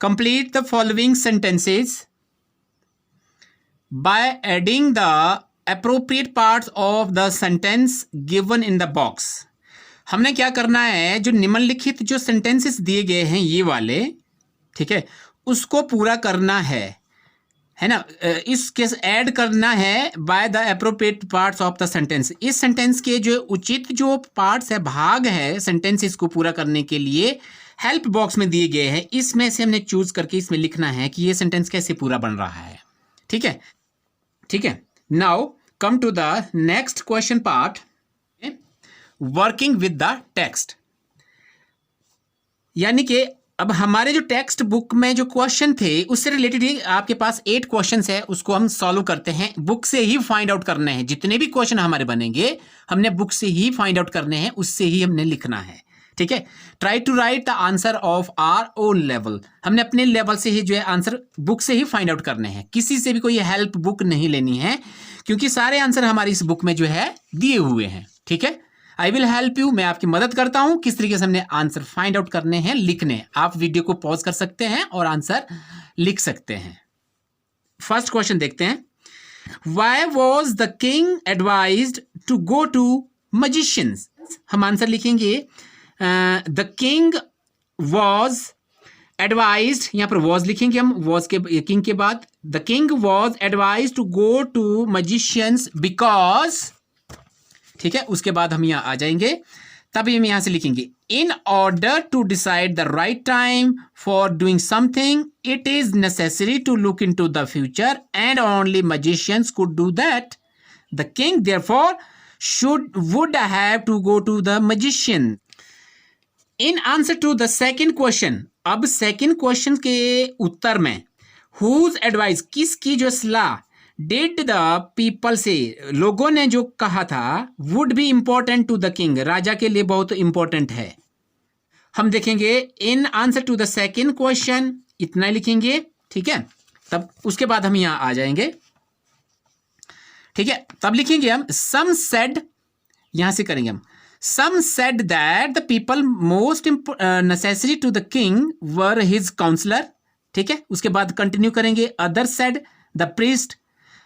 Complete the following sentences by adding the appropriate parts of the sentence given in the box. हमने क्या करना है, जो निम्नलिखित जो सेंटेंसेस दिए गए हैं ये वाले, ठीक है, उसको पूरा करना है ना, इसके ऐड करना है by the appropriate parts of the sentence. इस सेंटेंस के जो उचित जो पार्ट्स है, भाग है सेंटेंसेस को पूरा करने के लिए हेल्प बॉक्स में दिए गए हैं। इसमें से हमने चूज करके इसमें लिखना है कि ये सेंटेंस कैसे पूरा बन रहा है। ठीक है, ठीक है। Now come to the next question part, working with the text. यानी कि अब हमारे जो टेक्स्ट बुक में जो क्वेश्चन थे उससे रिलेटेड ही आपके पास 8 क्वेश्चंस है, उसको हम सॉल्व करते हैं। बुक से ही फाइंड आउट करने हैं, जितने भी क्वेश्चन हमारे बनेंगे हमने बुक से ही फाइंड आउट करने हैं, उससे ही हमने लिखना है। ठीक है, try to write the answer of our own level. हमने अपने लेवल से ही जो है आंसर बुक से ही फाइंड आउट करने हैं, किसी से भी कोई हेल्प बुक नहीं लेनी है, क्योंकि सारे आंसर हमारी इस बुक में जो है दिए हुए हैं। ठीक है, आई विल हेल्प यू, मैं आपकी मदद करता हूं किस तरीके से हमने आंसर फाइंड आउट करने हैं, लिखने हैं। आप वीडियो को पॉज कर सकते हैं और आंसर लिख सकते हैं। फर्स्ट क्वेश्चन देखते हैं, why was the king advised to go to magicians. हम आंसर लिखेंगे द किंग वॉज एडवाइज्ड, यहां पर वॉज लिखेंगे हम, वॉज के किंग के बाद the king was advised to go to magicians because, ठीक है, उसके बाद हम यहां आ जाएंगे, तभी हम यहां से लिखेंगे in order to decide the right time for doing something it is necessary to look in to the future and only magicians could do that. The king therefore would have to go to the magician. In answer to the second question, अब second question के उत्तर में whose advice, किसकी जो सलाह, did the people से, लोगों ने जो कहा था, would be important to the king, राजा के लिए बहुत इंपॉर्टेंट है। हम देखेंगे in answer to the second question, इतना ही लिखेंगे। ठीक है, तब उसके बाद हम यहां आ जाएंगे। ठीक है, तब लिखेंगे हम सम सेड, यहां से करेंगे हम some said that the people most necessary to the king were his counsellors. ठीक है, उसके बाद कंटिन्यू करेंगे अदर सेड द प्रीस्ट,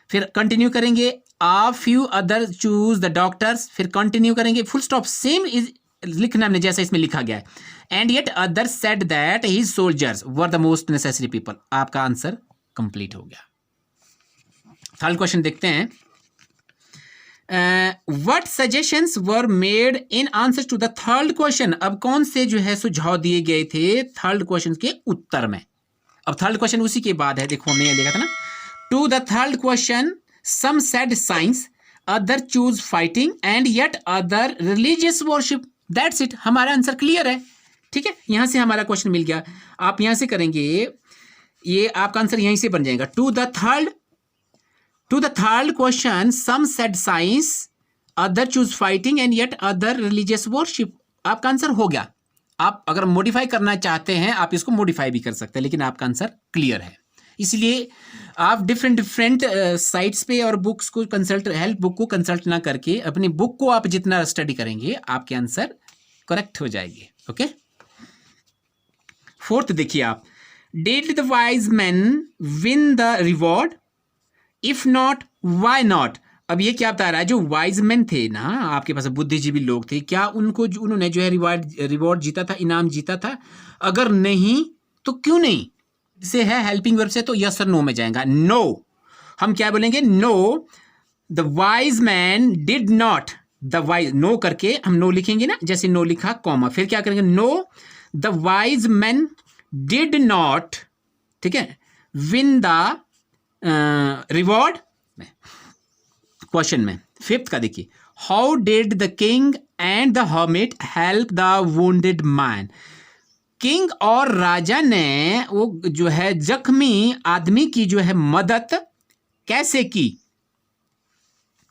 फिर कंटिन्यू करेंगे a few other choose the doctors, फिर कंटिन्यू करेंगे फुल स्टॉप, सेम इज लिखना हमने जैसा इसमें लिखा गया है, and yet other said that his soldiers were the most necessary people. आपका आंसर कंप्लीट हो गया। थर्ड क्वेश्चन देखते हैं, what suggestions were made in answer to the third question. अब कौन से जो है सुझाव दिए गए थे थर्ड क्वेश्चन के उत्तर में। अब थर्ड क्वेश्चन उसी के बाद है, देखो हमने ये लिखा था ना, to the third question some said science, other choose fighting and yet other religious worship। that's it, हमारा आंसर क्लियर है। ठीक है, यहां से हमारा क्वेश्चन मिल गया। आप यहां से करेंगे, ये आपका आंसर यहीं से बन जाएगा। To the third question some said science, other choose fighting and yet other religious worship, आपका आंसर हो गया। आप अगर मॉडिफाई करना चाहते हैं आप इसको मॉडिफाई भी कर सकते हैं, लेकिन आपका आंसर क्लियर है। इसलिए आप डिफरेंट साइट्स पे और बुक्स को कंसल्ट, हेल्प बुक को कंसल्ट ना करके अपनी बुक को आप जितना स्टडी करेंगे आपके आंसर करेक्ट हो जाएंगे। ओके, फोर्थ देखिए आप, did the wise man win the reward, if not why not. अब ये क्या बता रहा है, जो वाइज मैन थे ना आपके पास, बुद्धिजीवी लोग थे, क्या उनको उन्होंने जो है रिवॉर्ड जीता था, इनाम जीता था? अगर नहीं तो क्यों नहीं से है हेल्पिंग वर्ब से, तो यस और नो में जाएगा। नो, हम क्या बोलेंगे, no the wise man did not, the wise, no करके हम नो लिखेंगे ना, जैसे नो लिखा कॉमा, फिर क्या करेंगे, no the wise man did not, ठीक है, विन द रिवॉर्ड में, क्वेश्चन में। फिफ्थ का देखिए, how did the king and the hermit help the wounded man. King और राजा ने वो जो है जख्मी आदमी की जो है मदद कैसे की।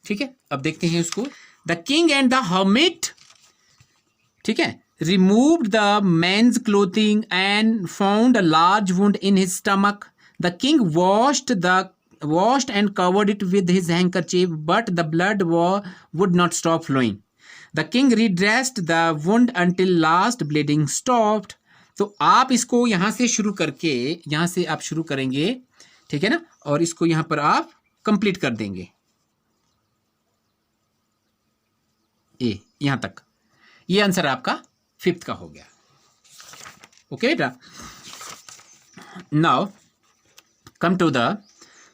ठीक है, अब देखते हैं उसको। The king and the hermit, ठीक है, removed the man's clothing and found a large wound in his stomach. The king washed and covered it with his handkerchief, but the blood would not stop flowing. The king redressed the wound until last bleeding stopped. तो आप इसको यहां से शुरू करके, यहां से आप शुरू करेंगे, ठीक है ना, और इसको यहां पर आप कंप्लीट कर देंगे ए, यहां तक। ये आंसर आपका 5th का हो गया। ओके बेटा, now come to the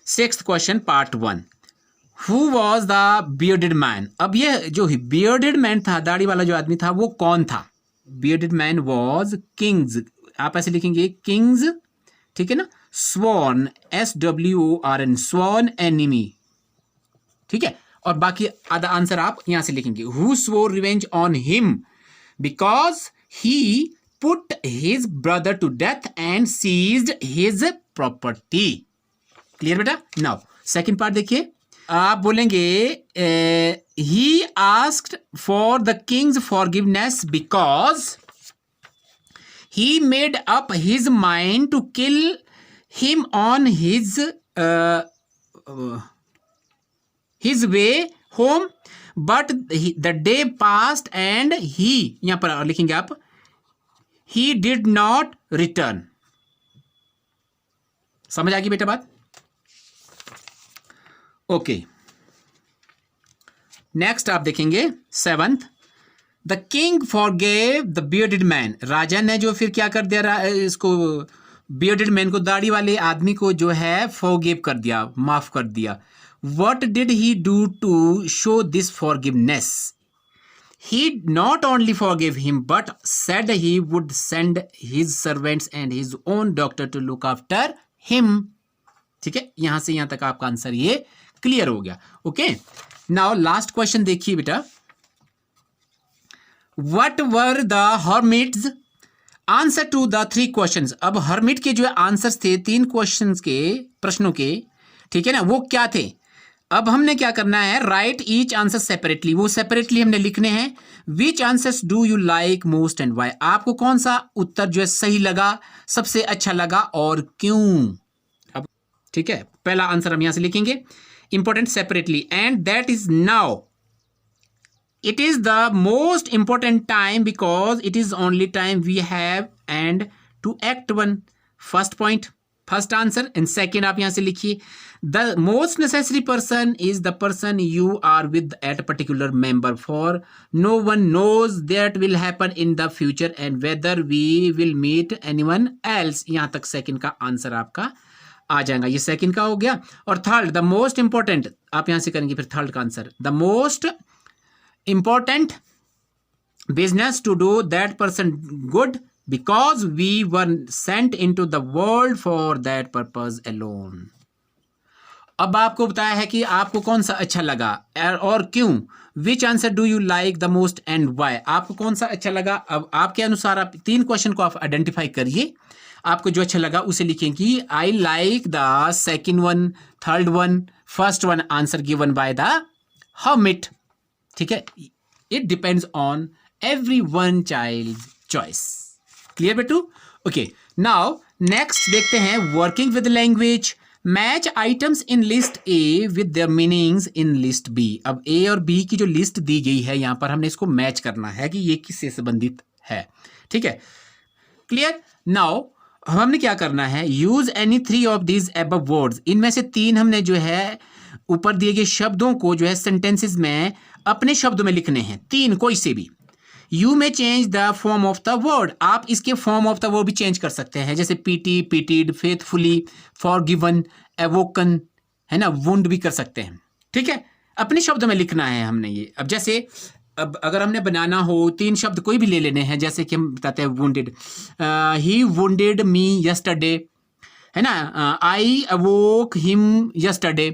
6th question part 1। Who was the bearded man? अब ये जो बियर्डेड मैन था, दाढ़ी वाला जो आदमी था, वो कौन था? बियर्डेड मैन वॉज किंग्स, आप ऐसे लिखेंगे किंग्स, ठीक है ना, स्वॉन, SWORN, स्वॉन एनिमी, ठीक है। और बाकी आधा आंसर आप यहां से लिखेंगे, who swore revenge on him because he put his brother to death and seized his property. Clear बेटा? नाउ सेकंड पार्ट देखिए, आप बोलेंगे he asked for the king's forgiveness because he made up his mind to kill him on his way home, but the day passed and he, यहां पर लिखेंगे आप, he did not return। समझ आ गई बेटा बात? ओके, नेक्स्ट आप देखेंगे 7th, the king forgave the bearded man. राजा ने जो फिर क्या कर दिया, इसको बियर्डेड मैन को, दाढ़ी वाले आदमी को जो है फॉरगिव कर दिया, माफ कर दिया। What did he do to show this forgiveness? He not only forgave him but said he would send his servants and his own doctor to look after him। ठीक है, यहां से यहां तक आपका आंसर ये क्लियर हो गया। ओके, नाउ लास्ट क्वेश्चन देखिए बेटा, What were the hermits answer to the 3 questions? अब हर्मिट के जो आंसर्स थे 3 क्वेश्चंस के, प्रश्नों के, ठीक है ना, वो क्या थे? अब हमने क्या करना है, राइट ईच आंसर सेपरेटली, वो सेपरेटली हमने लिखने हैं। Which answers do you like most and why? आपको कौन सा उत्तर जो है सही लगा, सबसे अच्छा लगा और क्यों? अब ठीक है, पहला आंसर हम यहां से लिखेंगे, important separately, and that is now it is the most important time because it is only time we have and to act one। first point, first answer, and second आप यहां से लिखिए, the most necessary person is the person you are with at a particular member, for no one knows that will happen in the future and whether we will meet anyone else। यहां तक second का answer आपका आ जाएगा, ये second का हो गया। और थर्ड, द मोस्ट इंपॉर्टेंट, आप यहां से करेंगे फिर थर्ड का answer, the most important business to do that person good because we were sent into the world for that purpose alone। अब आपको बताया है कि आपको कौन सा अच्छा लगा और क्यों। Which answer do you like the most and why? आपको कौन सा अच्छा लगा? अब आपके अनुसार आप 3 क्वेश्चन को आप आइडेंटिफाई करिए, आपको जो अच्छा लगा उसे लिखेंगे। I like the second one, third one, first one answer given by the hermit. ठीक है, it depends on every one child choice. Clear बेटू? ओके, नाउ नेक्स्ट देखते हैं working with language. Match items in list A with their meanings in list B. अब A और B की जो list दी गई है यहां पर हमने इसको मैच करना है कि ये किससे संबंधित है। ठीक है, क्लियर? नाउ हमने क्या करना है, use any 3 of these above words. इनमें से 3 हमने जो है ऊपर दिए गए शब्दों को जो है सेंटेंसेस में अपने शब्दों में लिखने हैं, 3 कोई से भी। यू में change the form of the word, आप इसके फॉर्म ऑफ द वर्ड भी चेंज कर सकते हैं, जैसे पीटी, पीटीड, फेथफुली, फॉरगिवन, एवोकन, है ना, वुंड भी कर सकते हैं। ठीक है, अपने शब्दों में लिखना है हमने ये। अब जैसे अब अगर हमने बनाना हो 3 शब्द कोई भी ले लेने हैं, जैसे कि हम बताते हैं wounded, he wounded me yesterday, है ना, आई अवोक हिम यस्टरडे,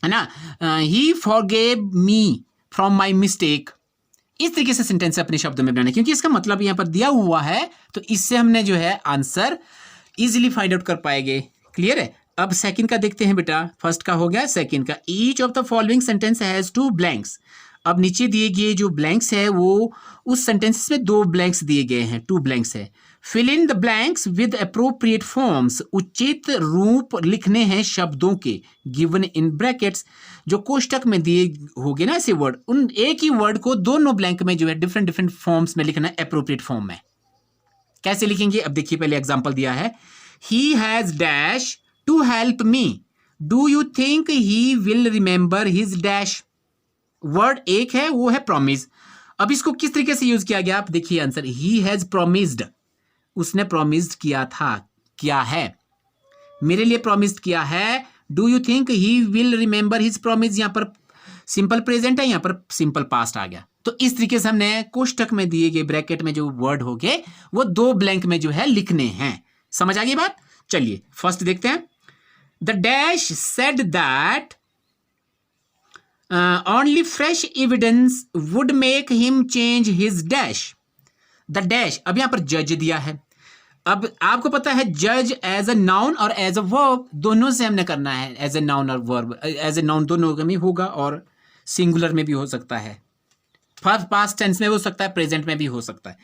है ना, he forgave me from my mistake. इस तरीके से सेंटेंस अपने शब्दों में बनाना, क्योंकि इसका मतलब यहाँ पर दिया हुआ है, तो इससे हमने जो है आंसर इजीली फाइंड आउट कर पाएंगे। क्लियर है? अब सेकंड का देखते हैं बेटा, फर्स्ट का हो गया, सेकंड का, each of the following sentence has 2 blanks. अब नीचे दिए गए जो ब्लैंक्स है वो उस सेंटेंस में 2 ब्लैंक्स दिए गए हैं, 2 ब्लैंक्स है। Fill in the blanks with appropriate forms, उचित रूप लिखने हैं शब्दों के, गिवन इन ब्रैकेट्स, जो कोष्टक में दिए होंगे ना ऐसे वर्ड, उन एक ही वर्ड को दोनों ब्लैंक में जो है डिफरेंट डिफरेंट फॉर्म्स में लिखना है, अप्रोप्रिएट फॉर्म में। कैसे लिखेंगे? अब देखिए, पहले एग्जांपल दिया है, he has dash to help me, do you think he will remember his dash. Word एक है, वो है प्रॉमिस। अब इसको किस तरीके से यूज किया गया? आप देखिए आंसर, ही हैज प्रॉमिस्ड, उसने प्रॉमिस्ड किया था, क्या है, मेरे लिए प्रॉमिस्ड किया है। Do you think he will remember his promise, यहां पर सिंपल प्रेजेंट है, यहां पर सिंपल पास्ट आ गया। तो इस तरीके से हमने कोष्टक में दिए गए ब्रैकेट में जो वर्ड हो गए वो दो ब्लैंक में जो है लिखने हैं। समझ आ गई बात? चलिए फर्स्ट देखते हैं। The dash said that only fresh evidence would make him change his dash. The dash, अब यहां पर जज दिया है। अब आपको पता है जज एज अ नाउन और एज अ वर्ब दोनों से हमने करना है। एज ए नाउन और वर्ब, एज ए नाउन दोनों में होगा और सिंगुलर में भी हो सकता है, पास्ट टेंस में हो सकता है, प्रेजेंट में भी हो सकता है।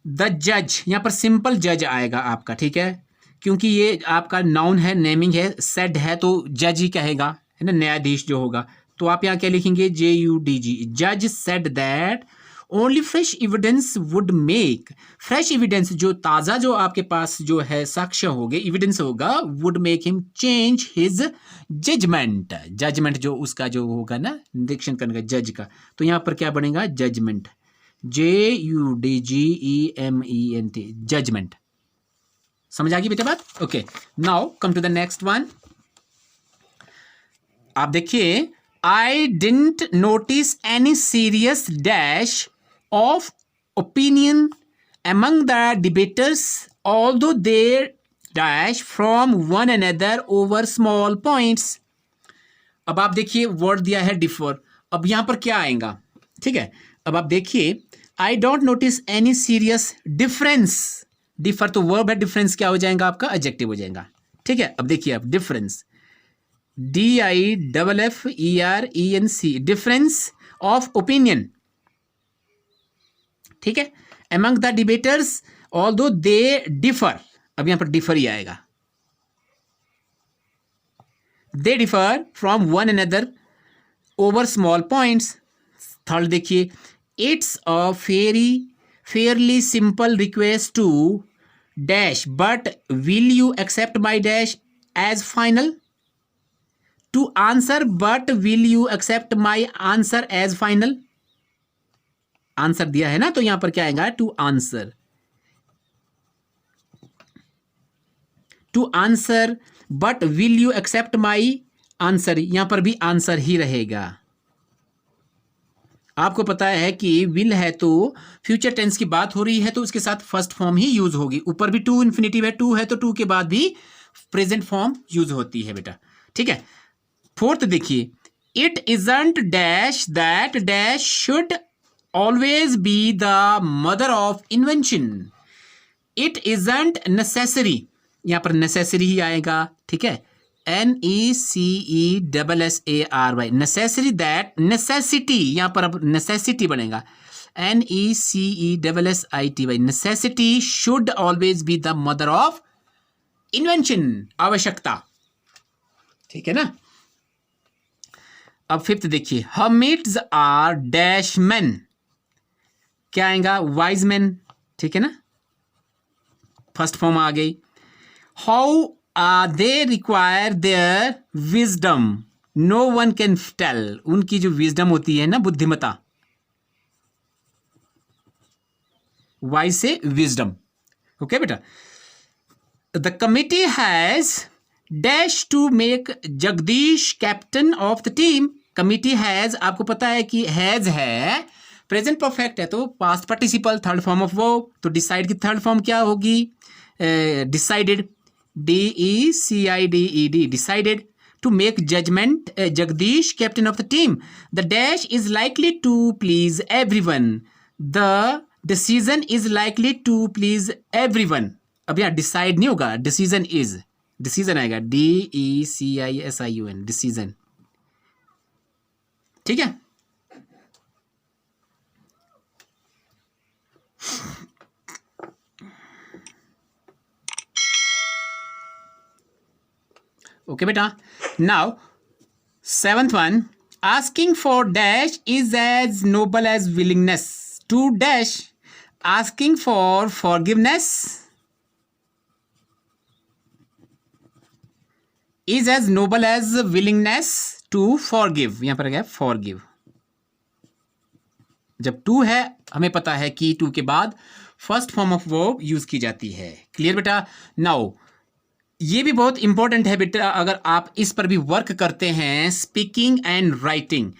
द जज, यहां पर सिंपल जज आएगा आपका, ठीक है, क्योंकि ये आपका नाउन है, नेमिंग है, सेड है तो जज ही कहेगा, है ना, न्यायाधीश जो होगा। तो आप यहाँ क्या लिखेंगे? JUDG, जज said that only fresh evidence would make, fresh evidence जो ताज़ा जो आपके पास जो है साक्ष्य होंगे, एविडेंस होगा, would make him change his judgement. Judgement जो उसका जो होगा ना, निरीक्षण करने का जज का, तो यहाँ पर क्या बनेगा? Judgement, JUDGEMENT, judgement. समझ आ गई बेटा बात? Okay, now come to the next one. आप देखिए, I didn't notice any serious dash of opinion among the debaters, although they dash from one another over small points। अब आप देखिए वर्ड दिया है डिफर, अब यहां पर क्या आएगा? ठीक है, अब आप देखिए, I don't notice any serious difference, differ तो वर्ब है, डिफरेंस क्या हो जाएगा आपका? एडजेक्टिव हो जाएगा। ठीक है, अब देखिए, अब difference, DIFFERENC, difference of opinion, ठीक है, among the debaters although they differ, अब यहां पर डिफर ही आएगा, they differ from one another over small points। Third देखिए, it's a fairly simple request to dash but will you accept my dash as final, to answer but will you accept my answer as final। Answer दिया है ना, तो यहां पर क्या आएगा? To answer, to answer but will you accept my answer, यहां पर भी आंसर ही रहेगा। आपको पता है कि विल है तो फ्यूचर टेंस की बात हो रही है तो उसके साथ फर्स्ट फॉर्म ही यूज होगी। ऊपर भी टू इन्फिनेटिव है, टू है तो टू के बाद भी प्रेजेंट फॉर्म यूज होती है बेटा। ठीक है, फोर्थ देखिए, it isn't dash that dash should always be the mother of invention। it isn't necessary, यहां पर necessary ही आएगा, ठीक है, NECESSARY, necessary that, necessity, यहां पर अब necessity बनेगा, NECESSITY, necessity should always be the mother of invention, आवश्यकता। ठीक है ना। अब फिफ्थ देखिए, hermits are dash men, क्या आएगा? वाइज मैन, ठीक है ना, फर्स्ट फॉर्म आ गई। How they require their wisdom, no one can tell, उनकी जो विजडम होती है ना, बुद्धिमता, वाइज से विजडम। ओके बेटा, the committee has dash to make Jagdish captain of the team. Committee has, आपको पता है कि हैज है, प्रेजेंट परफेक्ट है तो past participle, third form of verb, तो डिसाइड की थर्ड फॉर्म क्या होगी? Decided, DECIDED, decided to make judgement Jagdish captain of the team. The dash is likely to please everyone, the decision is likely to please everyone. अब यहाँ decide नहीं होगा, decision is, decision आएगा, DECISION, decision. ठीक है, okay बेटा। Now seventh one, asking for dash is as noble as willingness to dash. Asking for forgiveness is as noble as willingness to forgive. यहां पर क्या है, फॉरगिव। जब टू है, हमें पता है कि टू के बाद first form of verb use की जाती है। क्लियर बेटा? नाउ ये भी बहुत इंपॉर्टेंट है बेटा, अगर आप इस पर भी वर्क करते हैं, स्पीकिंग एंड राइटिंग।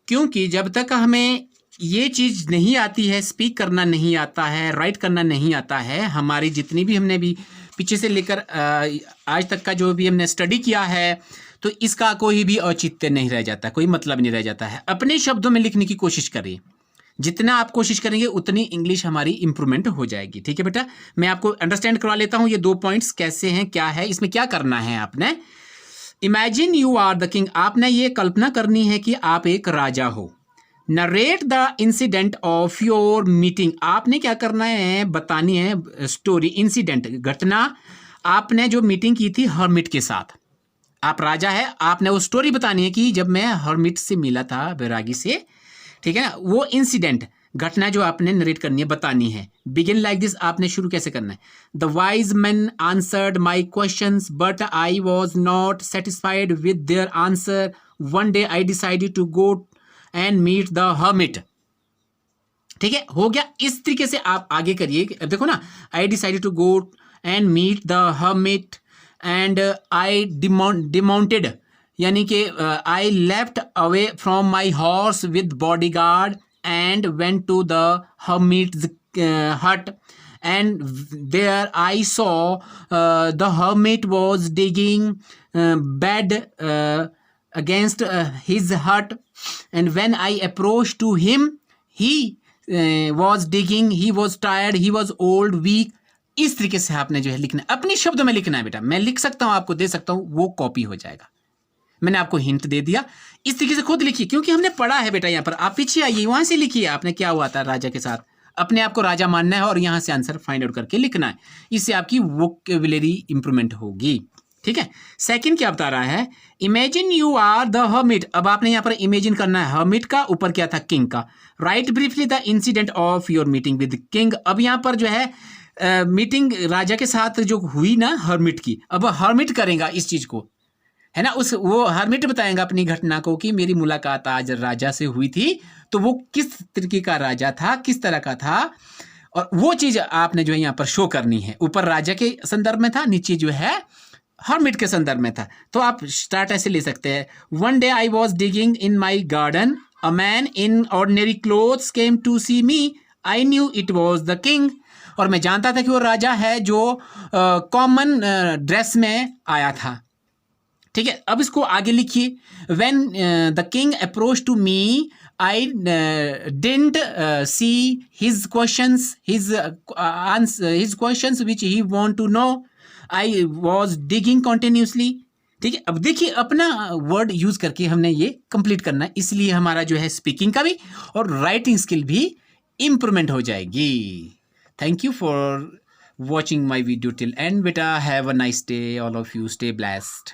क्योंकि जब तक हमें ये चीज नहीं आती है, स्पीक करना नहीं आता है, राइट करना नहीं आता है, हमारी जितनी भी हमने भी पीछे से लेकर आज तक का जो भी हमने स्टडी किया है, तो इसका कोई भी औचित्य नहीं रह जाता, कोई मतलब नहीं रह जाता है। अपने शब्दों में लिखने की कोशिश करिए, जितना आप कोशिश करेंगे उतनी इंग्लिश हमारी इंप्रूवमेंट हो जाएगी। ठीक है बेटा? मैं आपको अंडरस्टैंड करवा लेता हूं ये 2 पॉइंट्स कैसे हैं, क्या है, इसमें क्या करना है आपने। Imagine you are the king. आपने ये कल्पना करनी है कि आप एक राजा हो। Narrate the incident of your meeting. आपने क्या करना है, बतानी है स्टोरी, इंसिडेंट, घटना। आपने जो मीटिंग की थी हर्मिट के साथ, आप राजा है, आपने वो स्टोरी बतानी है कि जब मैं हर्मिट से मिला था, बैरागी से, ठीक है ना, वो इंसिडेंट, घटना जो आपने नरेट करनी है, बतानी है। बिगिन लाइक दिस, आपने शुरू कैसे करना है। The wise man answered my questions but I was not satisfied with their answer. One day I decided to go and meet the hermit. ठीक है, हो गया। इस तरीके से आप आगे करिए। देखो ना, I decided to go and meet the hermit and I dismounted, यानी कि I left away from my horse with bodyguard and went to the hermit's hut and there I saw the hermit was digging bed against his hut, and when I approached to him, he was digging, he was tired, he was old, weak. इस तरीके से आपने जो है लिखना, अपने शब्दों में लिखना है बेटा। मैं लिख सकता हूं, आपको दे सकता हूं, वो कॉपी हो जाएगा। मैंने आपको हिंट दे दिया, इस तरीके से खुद लिखिए, क्योंकि हमने पढ़ा है बेटा। यहाँ पर आप पीछे आइए, वहां से लिखिए, आपने क्या हुआ था राजा के साथ, अपने आप को राजा मानना है और यहाँ से आंसर फाइंड आउट करके लिखना है। इससे आपकी वोकैबुलरी इंप्रूवमेंट होगी। ठीक है, सेकंड क्या बता रहा है, imagine you are the hermit. अब आपने यहाँ पर इमेजिन करना है हर्मिट का, ऊपर क्या था, किंग का। Right briefly the incident of your meeting with king. अब यहाँ पर जो है मीटिंग राजा के साथ जो हुई ना हर्मिट की, अब हर्मिट करेगा इस चीज को, है ना, उस वो हर्मिट बताएगा अपनी घटना को कि मेरी मुलाकात आज राजा से हुई थी, तो वो किस तरीके का राजा था, किस तरह का था, और वो चीज आपने जो है यहाँ पर शो करनी है। ऊपर राजा के संदर्भ में था, नीचे जो है हर्मिट के संदर्भ में था। तो आप स्टार्ट ऐसे ले सकते हैं, one day I was digging in my garden, a man in ordinary clothes came to see me, I knew it was the king. और मैं जानता था कि वो राजा है जो कॉमन ड्रेस में आया था। ठीक है, अब इसको आगे लिखिए, when the king approach to me I didn't see his questions, his questions which he want to know, I was digging continuously. ठीक है, अब देखिए अपना वर्ड यूज करके हमने ये कंप्लीट करना है, इसलिए हमारा जो है स्पीकिंग का भी और राइटिंग स्किल भी इंप्रूवमेंट हो जाएगी। Thank you for watching my video till end बेटा, have a nice day, all of you stay blessed.